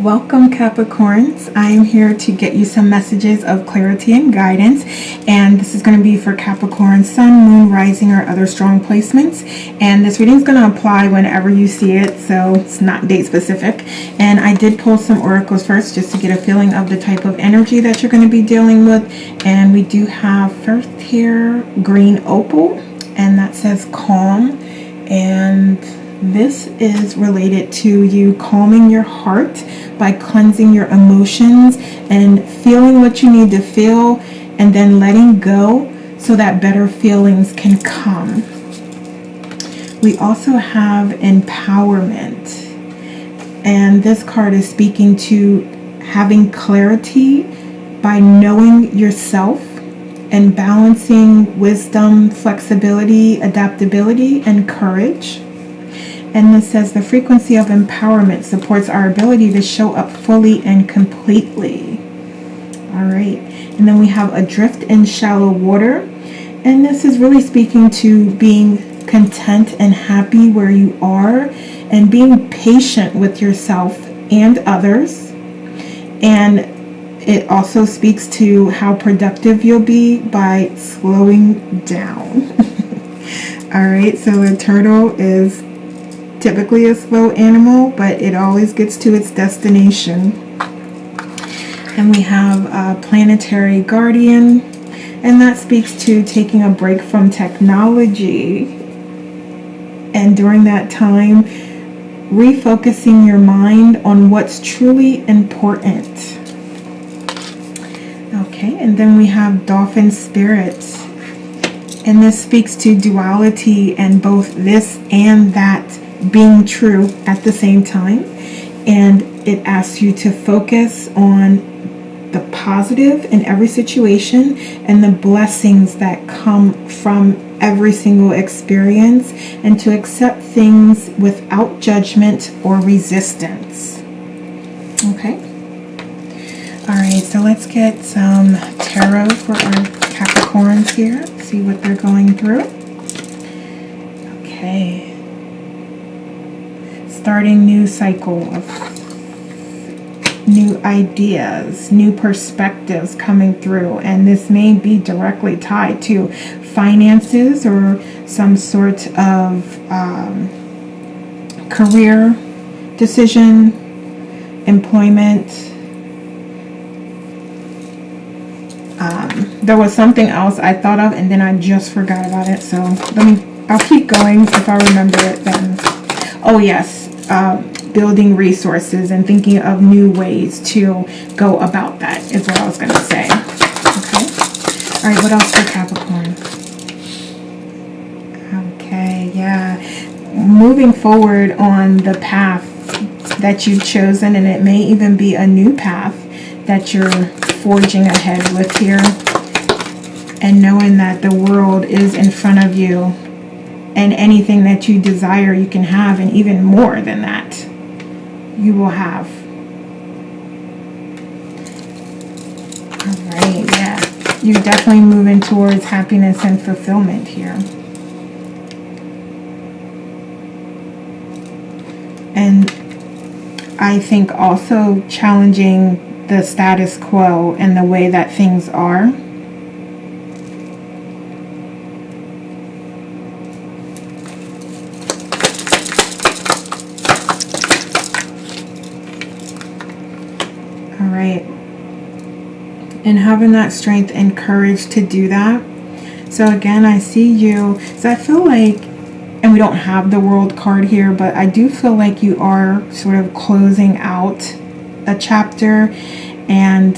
Welcome, Capricorns. I am here to get you some messages of clarity and guidance, and this is going to be for Capricorn, Sun, Moon, Rising, or other strong placements. And this reading is going to apply whenever you see it, so it's not date specific. And I did pull some oracles first just to get a feeling of the type of energy that you're going to be dealing with. And we do have first here green opal, and that says calm. And this is related to you calming your heart by cleansing your emotions and feeling what you need to feel and then letting go so that better feelings can come. We also have empowerment, and this card is speaking to having clarity by knowing yourself and balancing wisdom, flexibility, adaptability, and courage. And this says the frequency of empowerment supports our ability to show up fully and completely. All right. And then we have adrift in shallow water. And this is really speaking to being content and happy where you are and being patient with yourself and others. And it also speaks to how productive you'll be by slowing down. All right. So the turtle is typically a slow animal, but it always gets to its destination. And we have a planetary guardian, and that speaks to taking a break from technology, and during that time refocusing your mind on what's truly important. Okay, and then we have dolphin spirit, and this speaks to duality and both this and that being true at the same time, and it asks you to focus on the positive in every situation and the blessings that come from every single experience, and to accept things without judgment or resistance. Okay, all right, so let's get some tarot for our Capricorns here, see what they're going through. Okay, starting new cycle of new ideas, new perspectives coming through, and this may be directly tied to finances or some sort of career decision, employment. There was something else I thought of and then I just forgot about it, so I'll keep going. If I remember it then. Oh yes, building resources and thinking of new ways to go about that is what I was going to say. Okay. All right, what else for Capricorn? Okay, yeah. Moving forward on the path that you've chosen, and it may even be a new path that you're forging ahead with here, and knowing that the world is in front of you, and anything that you desire you can have, and even more than that you will have. All right, yeah, you're definitely moving towards happiness and fulfillment here. And I think also challenging the status quo and the way that things are. Right, and having that strength and courage to do that. So again, I see you, so I feel like, and we don't have the World card here, but I do feel like you are sort of closing out a chapter and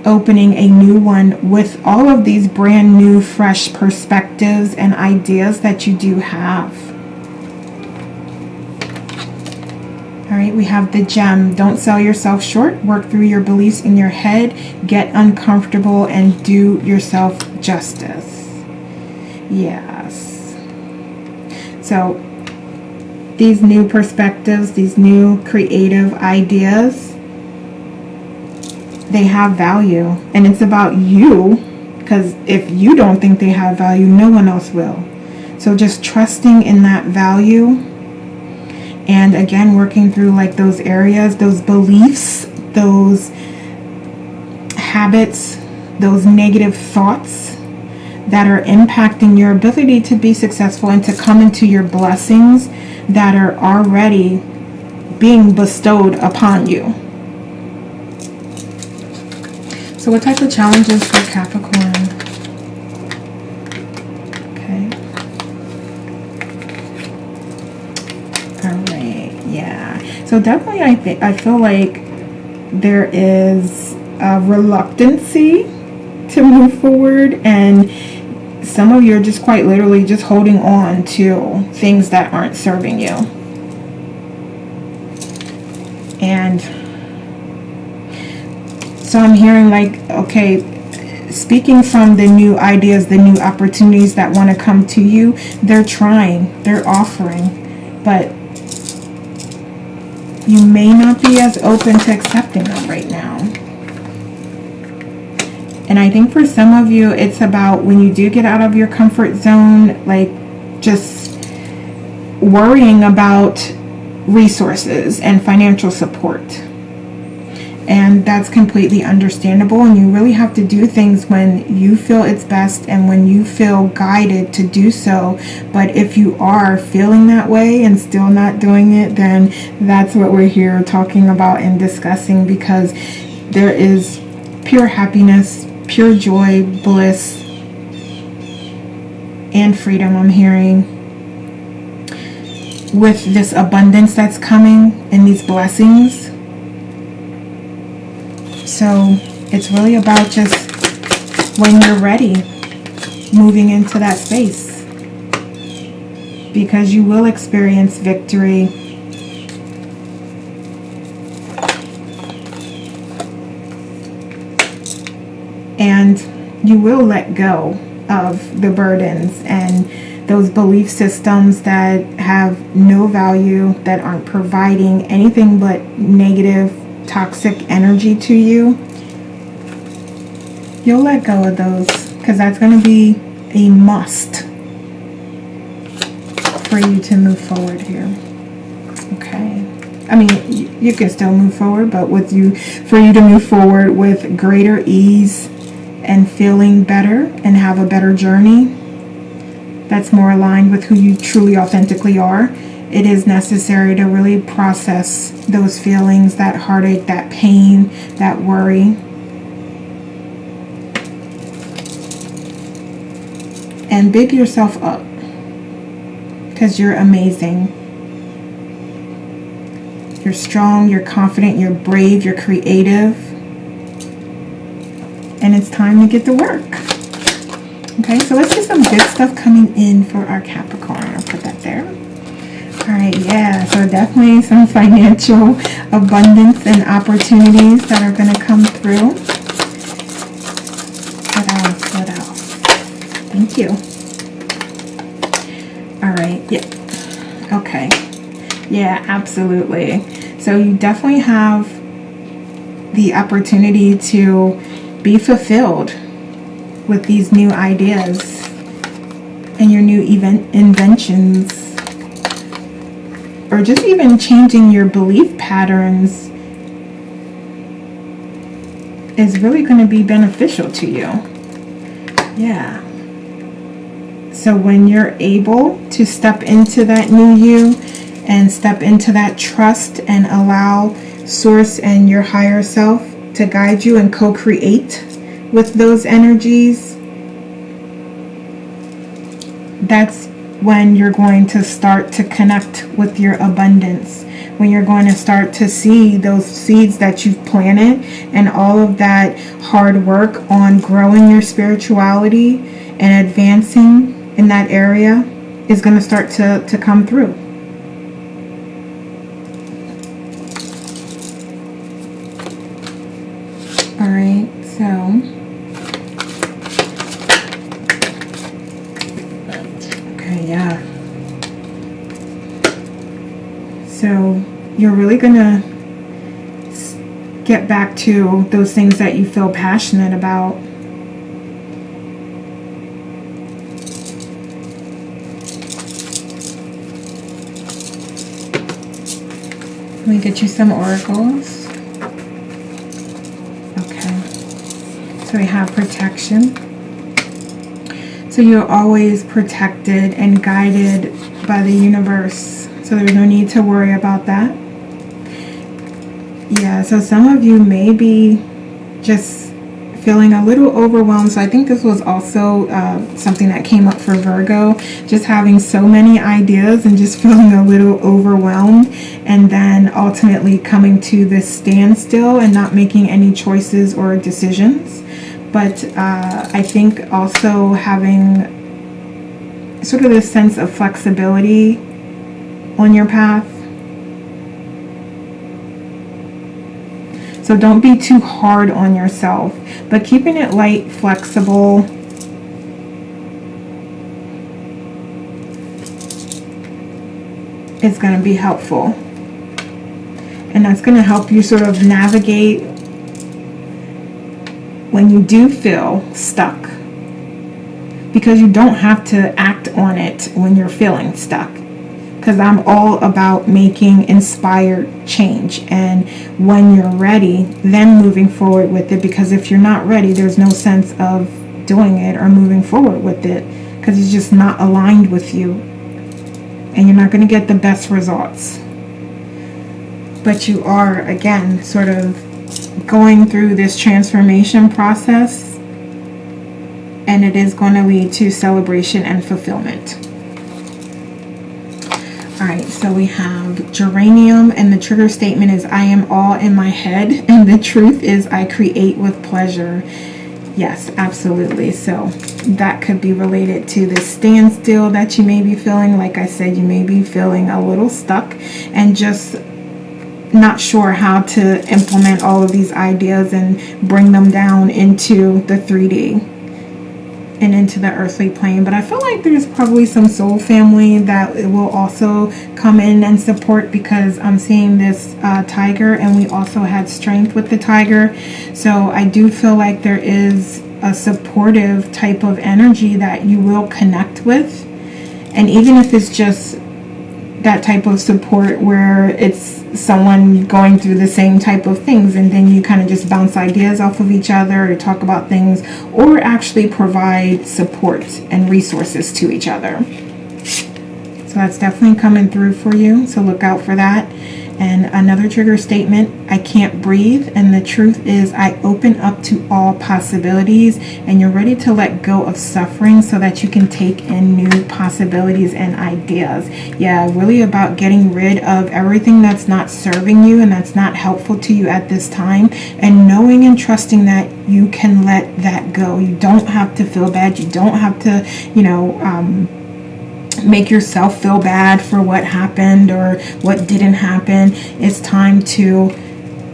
opening a new one with all of these brand new fresh perspectives and ideas that you do have. All right, we have the gem. Don't sell yourself short. Work through your beliefs in your head. Get uncomfortable and do yourself justice. Yes. So these new perspectives, these new creative ideas, they have value. And it's about you, because if you don't think they have value, no one else will. So just trusting in that value And again, working through like those areas, those beliefs, those habits, those negative thoughts that are impacting your ability to be successful and to come into your blessings that are already being bestowed upon you. So what type of challenges for Capricorn? Okay. All right. Yeah. So definitely I feel like there is a reluctancy to move forward, and some of you are just quite literally just holding on to things that aren't serving you. And so I'm hearing like, okay, speaking from the new ideas, the new opportunities that want to come to you, they're trying, they're offering, but you may not be as open to accepting them right now. And I think for some of you, it's about when you do get out of your comfort zone, like just worrying about resources and financial support. And that's completely understandable. And you really have to do things when you feel it's best and when you feel guided to do so. But if you are feeling that way and still not doing it, then that's what we're here talking about and discussing, because there is pure happiness, pure joy, bliss, and freedom, I'm hearing, with this abundance that's coming and these blessings. So it's really about just, when you're ready, moving into that space, because you will experience victory. And you will let go of the burdens and those belief systems that have no value, that aren't providing anything but negative, toxic energy to you. You'll let go of those, because that's going to be a must for you to move forward here. Okay. I mean, you can still move forward, but for you to move forward with greater ease and feeling better and have a better journey that's more aligned with who you truly authentically are, it is necessary to really process those feelings, that heartache, that pain, that worry, and big yourself up, because you're amazing. You're strong, you're confident, you're brave, you're creative. And it's time to get to work. Okay, so let's get some good stuff coming in for our Capricorn. I'll put that there. All right, yeah, so definitely some financial abundance and opportunities that are going to come through. What else? What else? Thank you. All right, yeah. Okay. Yeah, absolutely. So you definitely have the opportunity to be fulfilled with these new ideas and your new inventions, or just even changing your belief patterns is really going to be beneficial to you. Yeah. So when you're able to step into that new you and step into that trust and allow Source and your higher self to guide you and co-create with those energies, that's when you're going to start to connect with your abundance, when you're going to start to see those seeds that you've planted, and all of that hard work on growing your spirituality and advancing in that area is going to start to come through. All right, so okay, yeah. So you're really gonna get back to those things that you feel passionate about. Let me get you some oracles. Okay. So we have protection. So you're always protected and guided by the universe. So there's no need to worry about that. Yeah, so some of you may be just feeling a little overwhelmed. So I think this was also something that came up for Virgo, just having so many ideas and just feeling a little overwhelmed, and then ultimately coming to this standstill and not making any choices or decisions. But I think also having sort of this sense of flexibility on your path. So don't be too hard on yourself, but keeping it light, flexible, is going to be helpful. And that's going to help you sort of navigate when you do feel stuck. Because you don't have to act on it when you're feeling stuck. Because I'm all about making inspired change, and when you're ready, then moving forward with it. Because if you're not ready, there's no sense of doing it or moving forward with it, because it's just not aligned with you, and you're not going to get the best results. But you are, again, sort of going through this transformation process, and it is going to lead to celebration and fulfillment. Alright, so we have geranium, and the trigger statement is, I am all in my head, and the truth is I create with pleasure. Yes, absolutely. So that could be related to this standstill that you may be feeling. Like I said, you may be feeling a little stuck and just not sure how to implement all of these ideas and bring them down into the 3D. And into the earthly plane. But I feel like there's probably some soul family that will also come in and support, because I'm seeing this tiger, and we also had strength with the tiger. So I do feel like there is a supportive type of energy that you will connect with. And even if it's just that type of support where it's someone going through the same type of things, and then you kind of just bounce ideas off of each other or talk about things, or actually provide support and resources to each other. So that's definitely coming through for you, so look out for that. And another trigger statement, I can't breathe, and the truth is I open up to all possibilities, and you're ready to let go of suffering so that you can take in new possibilities and ideas. Yeah, really about getting rid of everything that's not serving you and that's not helpful to you at this time, and knowing and trusting that you can let that go. You don't have to feel bad. You don't have to, make yourself feel bad for what happened or what didn't happen. It's time to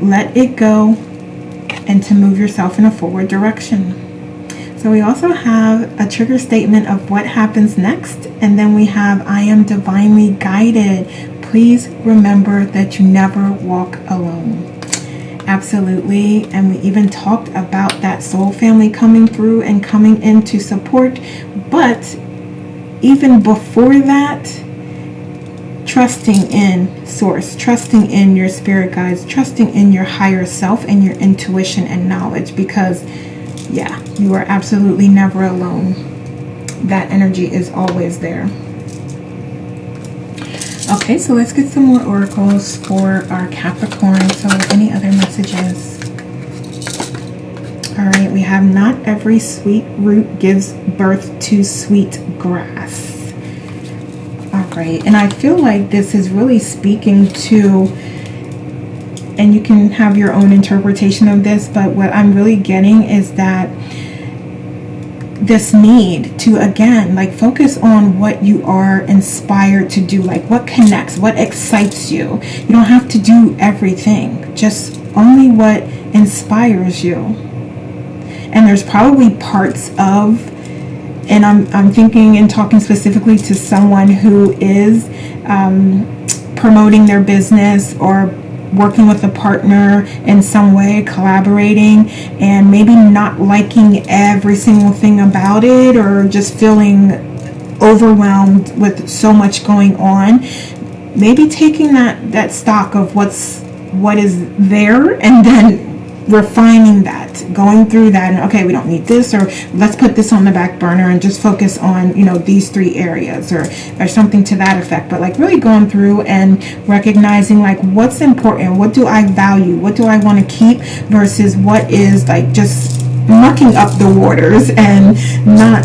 let it go and to move yourself in a forward direction. So we also have a trigger statement of what happens next, and then we have I am divinely guided. Please remember that you never walk alone. Absolutely. And we even talked about that soul family coming through and coming in to support. But even before that, trusting in source, trusting in your spirit guides, trusting in your higher self and your intuition and knowledge, because yeah, you are absolutely never alone. That energy is always there. Okay, so let's get some more oracles for our Capricorn. So any other messages? All right, we have not every sweet root gives birth to sweet grass. All right, and I feel like this is really speaking to, and you can have your own interpretation of this, but what I'm really getting is that this need to, again, like focus on what you are inspired to do, like what connects, what excites you. You don't have to do everything, just only what inspires you. And there's probably parts of, and I'm thinking and talking specifically to someone who is promoting their business or working with a partner in some way, collaborating, and maybe not liking every single thing about it, or just feeling overwhelmed with so much going on. maybe taking that stock of what is there, and then refining that, going through that, and okay, we don't need this, or let's put this on the back burner and just focus on, you know, these 3 areas, or something to that effect. But like really going through and recognizing like what's important, what do I value, what do I want to keep, versus what is like just mucking up the waters and not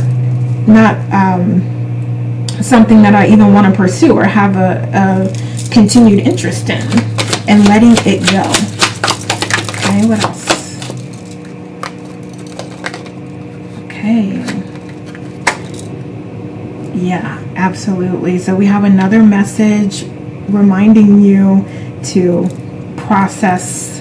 something that I even want to pursue or have a continued interest in, and letting it go. Okay, what else? Okay. Yeah, absolutely. So we have another message reminding you to process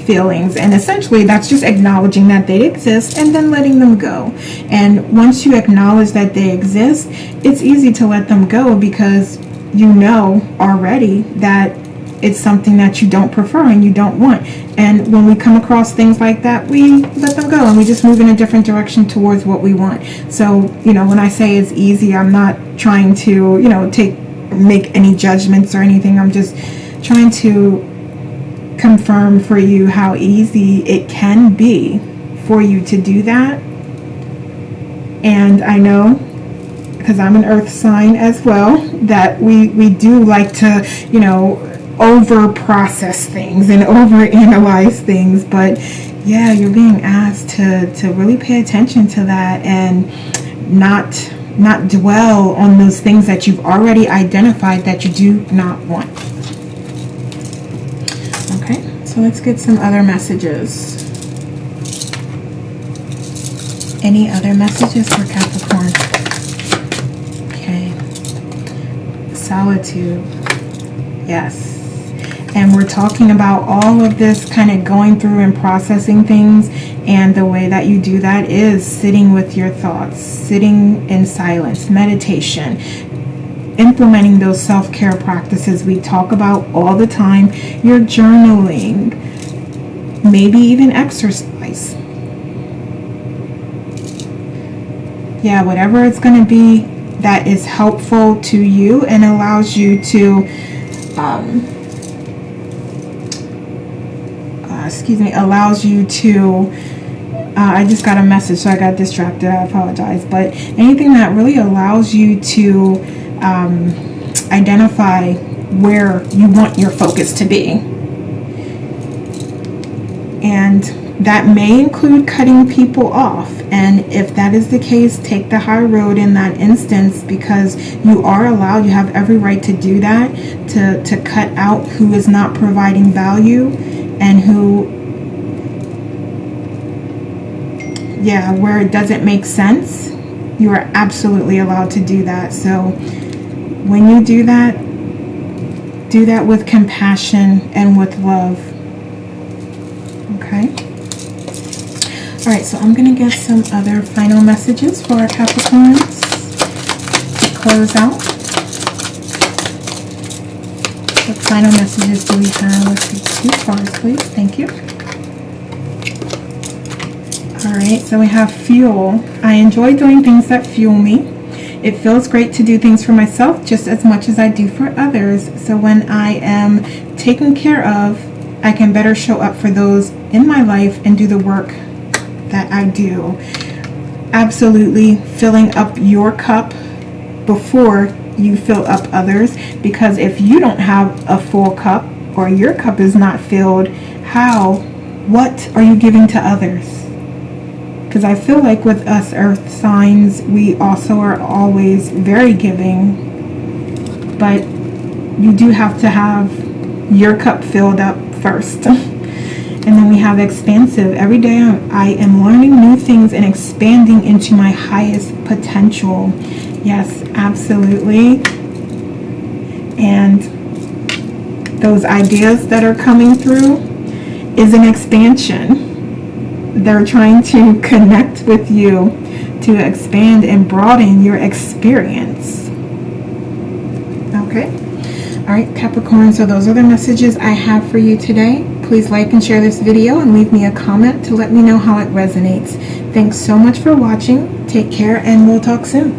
feelings, and essentially that's just acknowledging that they exist and then letting them go. And once you acknowledge that they exist, it's easy to let them go, because you know already that it's something that you don't prefer and you don't want. And when we come across things like that, we let them go and we just move in a different direction towards what we want. So, you know, when I say it's easy, I'm not trying to, you know, make any judgments or anything. I'm just trying to confirm for you how easy it can be for you to do that. And I know, because I'm an earth sign as well, that we do like to, you know, over process things and over analyze things. But yeah, you're being asked to really pay attention to that and not dwell on those things that you've already identified that you do not want. Okay, so let's get some other messages. Any other messages for Capricorn? Okay, solitude. Yes. And we're talking about all of this kind of going through and processing things, and the way that you do that is sitting with your thoughts, sitting in silence, meditation, implementing those self-care practices we talk about all the time, your journaling, maybe even exercise. Yeah, whatever it's going to be that is helpful to you and allows you to I just got a message, so I got distracted. I apologize. But anything that really allows you to identify where you want your focus to be. And that may include cutting people off. And if that is the case, take the high road in that instance, because you are allowed, you have every right to do that, to cut out who is not providing value and who, where it doesn't make sense. You are absolutely allowed to do that. So when you do that with compassion and with love. Okay? Alright, so I'm going to get some other final messages for our Capricorns to close out. What final messages do we have? Let's see, 2 cards, please. Thank you. Alright, so we have fuel. I enjoy doing things that fuel me. It feels great to do things for myself just as much as I do for others. So when I am taken care of, I can better show up for those in my life and do the work that I do. Absolutely filling up your cup before you fill up others, because if you don't have a full cup or your cup is not filled, what are you giving to others? Because I feel like with us earth signs, we also are always very giving, but you do have to have your cup filled up first. And then we have expansive. Every day I am learning new things and expanding into my highest potential. Yes, absolutely. And those ideas that are coming through is an expansion. They're trying to connect with you to expand and broaden your experience. Okay. All right, Capricorn, so those are the messages I have for you today. Please like and share this video and leave me a comment to let me know how it resonates. Thanks so much for watching. Take care, and we'll talk soon.